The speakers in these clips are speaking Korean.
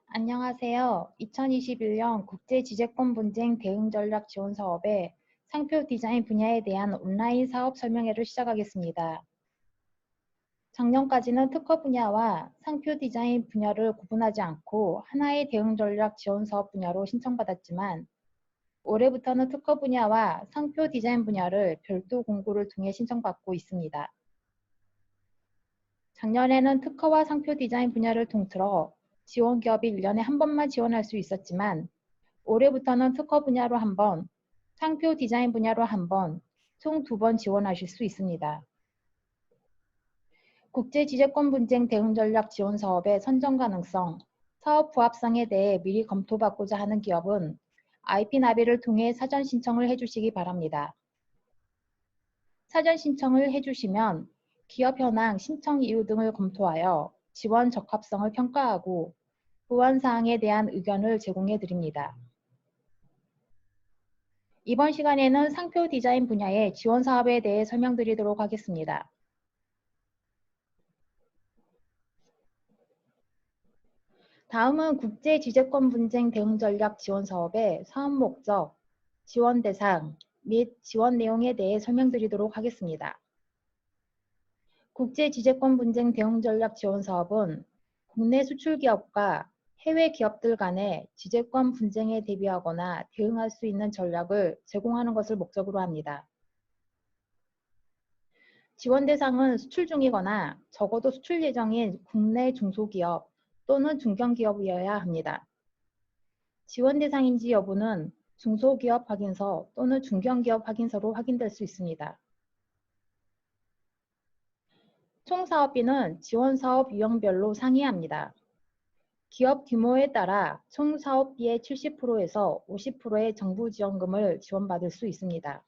안녕하세요. 2021년 국제지재권 분쟁 대응 전략 지원 사업의 상표 디자인 분야에 대한 온라인 사업 설명회를 시작하겠습니다. 작년까지는 특허 분야와 상표 디자인 분야를 구분하지 않고 하나의 대응 전략 지원 사업 분야로 신청받았지만 올해부터는 특허 분야와 상표 디자인 분야를 별도 공고를 통해 신청받고 있습니다. 작년에는 특허와 상표 디자인 분야를 통틀어 지원 기업이 1년에 한 번만 지원할 수 있었지만 올해부터는 특허 분야로 한 번, 상표 디자인 분야로 한 번, 총 2번 지원하실 수 있습니다. 국제지재권 분쟁 대응 전략 지원 사업의 선정 가능성, 사업 부합성에 대해 미리 검토받고자 하는 기업은 IP 나비를 통해 사전 신청을 해주시기 바랍니다. 사전 신청을 해주시면 기업 현황, 신청 이유 등을 검토하여 지원 적합성을 평가하고 보완 사항에 대한 의견을 제공해 드립니다. 이번 시간에는 상표 디자인 분야의 지원 사업에 대해 설명드리도록 하겠습니다. 다음은 국제지재권 분쟁 대응 전략 지원 사업의 사업 목적, 지원 대상 및 지원 내용에 대해 설명드리도록 하겠습니다. 국제지재권 분쟁 대응 전략 지원 사업은 국내 수출 기업과 해외 기업들 간의 지재권 분쟁에 대비하거나 대응할 수 있는 전략을 제공하는 것을 목적으로 합니다. 지원 대상은 수출 중이거나 적어도 수출 예정인 국내 중소기업 또는 중견기업이어야 합니다. 지원 대상인지 여부는 중소기업 확인서 또는 중견기업 확인서로 확인될 수 있습니다. 총 사업비는 지원 사업 유형별로 상이합니다. 기업 규모에 따라 총 사업비의 70%에서 50%의 정부 지원금을 지원받을 수 있습니다.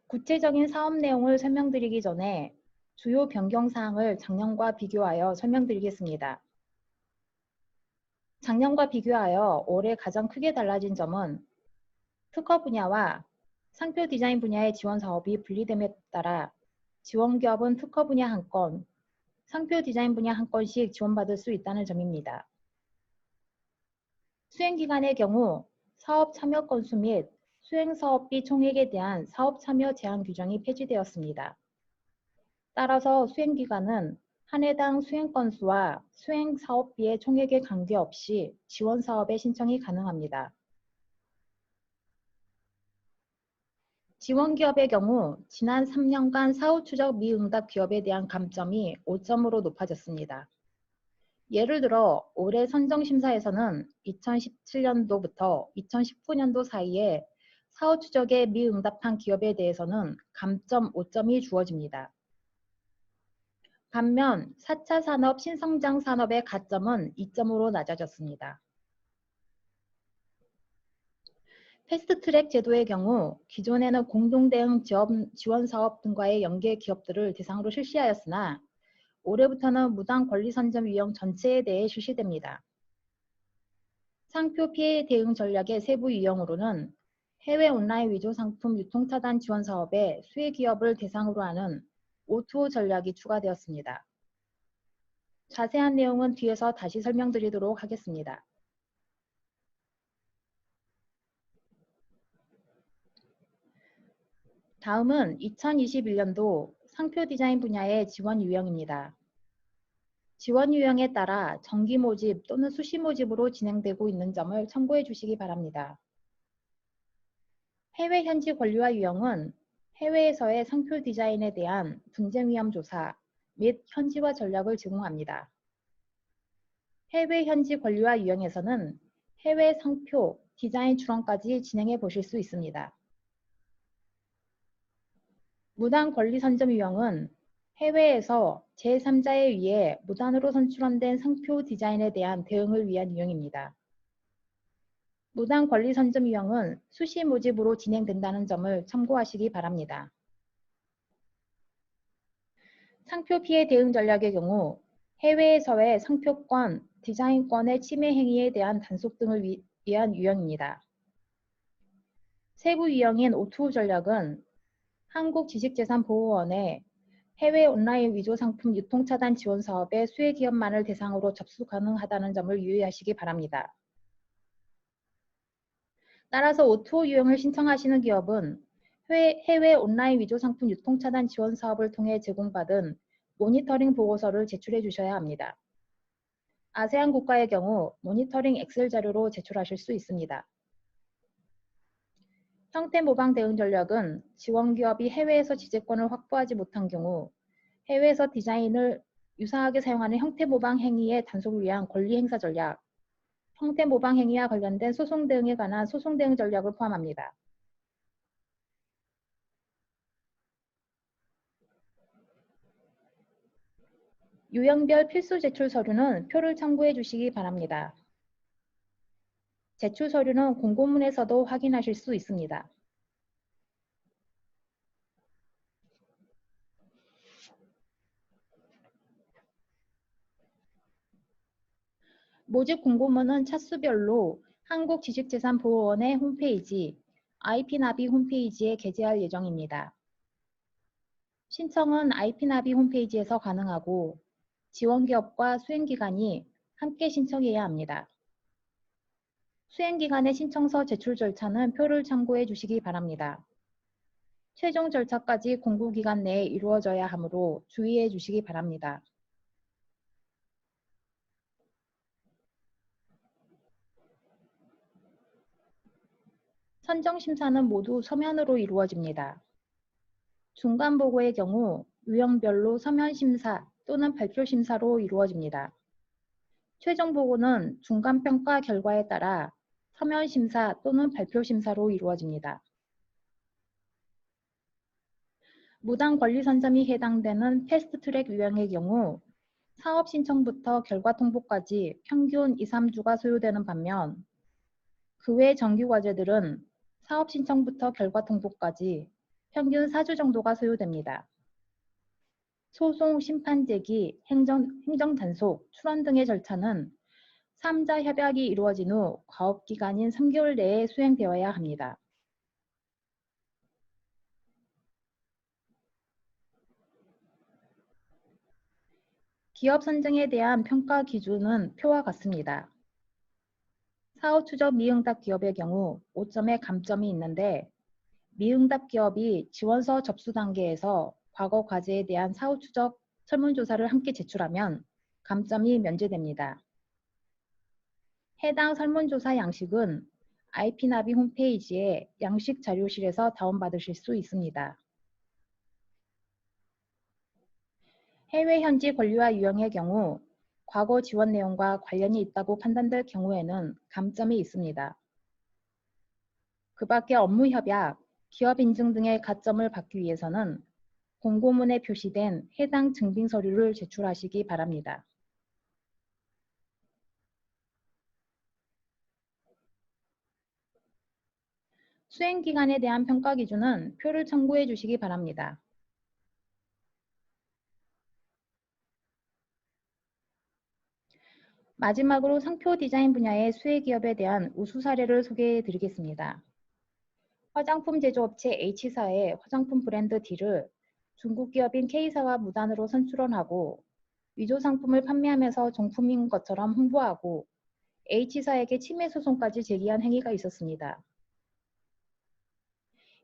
구체적인 사업 내용을 설명드리기 전에 주요 변경 사항을 작년과 비교하여 설명드리겠습니다. 작년과 비교하여 올해 가장 크게 달라진 점은 특허 분야와 상표 디자인 분야의 지원 사업이 분리됨에 따라 지원 기업은 특허 분야 한 건, 상표 디자인 분야 한 건씩 지원받을 수 있다는 점입니다. 수행 기간의 경우 사업 참여 건수 및 수행 사업비 총액에 대한 사업 참여 제한 규정이 폐지되었습니다. 따라서 수행 기간은 한 해당 수행 건수와 수행 사업비의 총액에 관계없이 지원 사업에 신청이 가능합니다. 지원 기업의 경우 지난 3년간 사후 추적 미응답 기업에 대한 감점이 5점으로 높아졌습니다. 예를 들어 올해 선정심사에서는 2017년도부터 2019년도 사이에 사후 추적에 미응답한 기업에 대해서는 감점 5점이 주어집니다. 반면 4차 산업 신성장 산업의 가점은 2점으로 낮아졌습니다. 패스트트랙 제도의 경우 기존에는 공동대응 지원사업 등과의 연계 기업들을 대상으로 실시하였으나 올해부터는 무단 권리 선점 유형 전체에 대해 실시됩니다. 상표 피해 대응 전략의 세부 유형으로는 해외 온라인 위조 상품 유통차단 지원 사업에 수혜 기업을 대상으로 하는 O2O 전략이 추가되었습니다. 자세한 내용은 뒤에서 다시 설명드리도록 하겠습니다. 다음은 2021년도 상표 디자인 분야의 지원 유형입니다. 지원 유형에 따라 정기 모집 또는 수시 모집으로 진행되고 있는 점을 참고해 주시기 바랍니다. 해외 현지 권리화 유형은 해외에서의 상표 디자인에 대한 분쟁 위험 조사 및 현지화 전략을 제공합니다. 해외 현지 권리화 유형에서는 해외 상표, 디자인 출원까지 진행해 보실 수 있습니다. 무단 권리 선점 유형은 해외에서 제3자에 의해 무단으로 선출원된 상표 디자인에 대한 대응을 위한 유형입니다. 무단 권리 선점 유형은 수시 모집으로 진행된다는 점을 참고하시기 바랍니다. 상표 피해 대응 전략의 경우 해외에서의 상표권, 디자인권의 침해 행위에 대한 단속 등을 위한 유형입니다. 세부 유형인 O2O 전략은 한국지식재산보호원의 해외 온라인 위조 상품 유통 차단 지원 사업에 수혜 기업만을 대상으로 접수 가능하다는 점을 유의하시기 바랍니다. 따라서 O2O 유형을 신청하시는 기업은 해외 온라인 위조 상품 유통 차단 지원 사업을 통해 제공받은 모니터링 보고서를 제출해 주셔야 합니다. 아세안 국가의 경우 모니터링 엑셀 자료로 제출하실 수 있습니다. 형태 모방 대응 전략은 지원 기업이 해외에서 지재권을 확보하지 못한 경우 해외에서 디자인을 유사하게 사용하는 형태 모방 행위의 단속을 위한 권리 행사 전략, 형태 모방 행위와 관련된 소송 대응에 관한 소송 대응 전략을 포함합니다. 유형별 필수 제출 서류는 표를 참고해 주시기 바랍니다. 제출 서류는 공고문에서도 확인하실 수 있습니다. 모집 공고문은 차수별로 한국지식재산보호원의 홈페이지, IP나비 홈페이지에 게재할 예정입니다. 신청은 IP나비 홈페이지에서 가능하고 지원기업과 수행기관이 함께 신청해야 합니다. 수행기관의 신청서 제출 절차는 표를 참고해 주시기 바랍니다. 최종 절차까지 공고기간 내에 이루어져야 하므로 주의해 주시기 바랍니다. 선정심사는 모두 서면으로 이루어집니다. 중간보고의 경우 유형별로 서면심사 또는 발표심사로 이루어집니다. 최종보고는 중간평가 결과에 따라 서면심사 또는 발표심사로 이루어집니다. 무단 권리 선점이 해당되는 패스트트랙 유형의 경우 사업 신청부터 결과 통보까지 평균 2, 3주가 소요되는 반면 그 외 정규 과제들은 사업 신청부터 결과 통보까지 평균 4주 정도가 소요됩니다. 소송, 심판 제기, 행정 단속, 출원 등의 절차는 3자 협약이 이루어진 후 가업기간인 3개월 내에 수행되어야 합니다. 기업 선정에 대한 평가 기준은 표와 같습니다. 사업 추적 미응답 기업의 경우 5점의 감점이 있는데 미응답 기업이 지원서 접수 단계에서 과거 과제에 대한 사후 추적 설문조사를 함께 제출하면 감점이 면제됩니다. 해당 설문조사 양식은 IP나비 홈페이지에 양식 자료실에서 다운받으실 수 있습니다. 해외 현지 권리와 유형의 경우 과거 지원 내용과 관련이 있다고 판단될 경우에는 감점이 있습니다. 그 밖에 업무 협약, 기업 인증 등의 가점을 받기 위해서는 공고문에 표시된 해당 증빙 서류를 제출하시기 바랍니다. 수행기간에 대한 평가 기준은 표를 참고해 주시기 바랍니다. 마지막으로 상표 디자인 분야의 수혜 기업에 대한 우수 사례를 소개해 드리겠습니다. 화장품 제조업체 H사의 화장품 브랜드 D를 중국 기업인 K사와 무단으로 선출원하고 위조 상품을 판매하면서 정품인 것처럼 홍보하고 H사에게 침해 소송까지 제기한 행위가 있었습니다.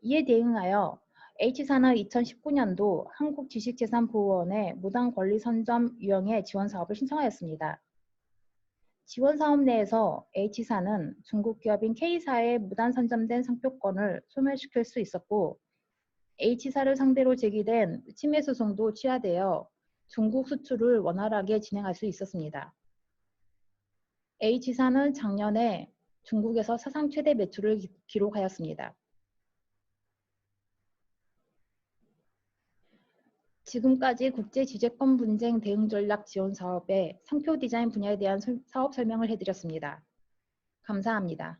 이에 대응하여 H사는 2019년도 한국지식재산보호원에 무단 권리 선점 유형의 지원 사업을 신청하였습니다. 지원 사업 내에서 H사는 중국 기업인 K사의 무단 선점된 상표권을 소멸시킬 수 있었고 H사를 상대로 제기된 침해 소송도 취하되어 중국 수출을 원활하게 진행할 수 있었습니다. H사는 작년에 중국에서 사상 최대 매출을 기록하였습니다. 지금까지 국제지재권 분쟁 대응 전략 지원 사업의 상표 디자인 분야에 대한 사업 설명을 해드렸습니다. 감사합니다.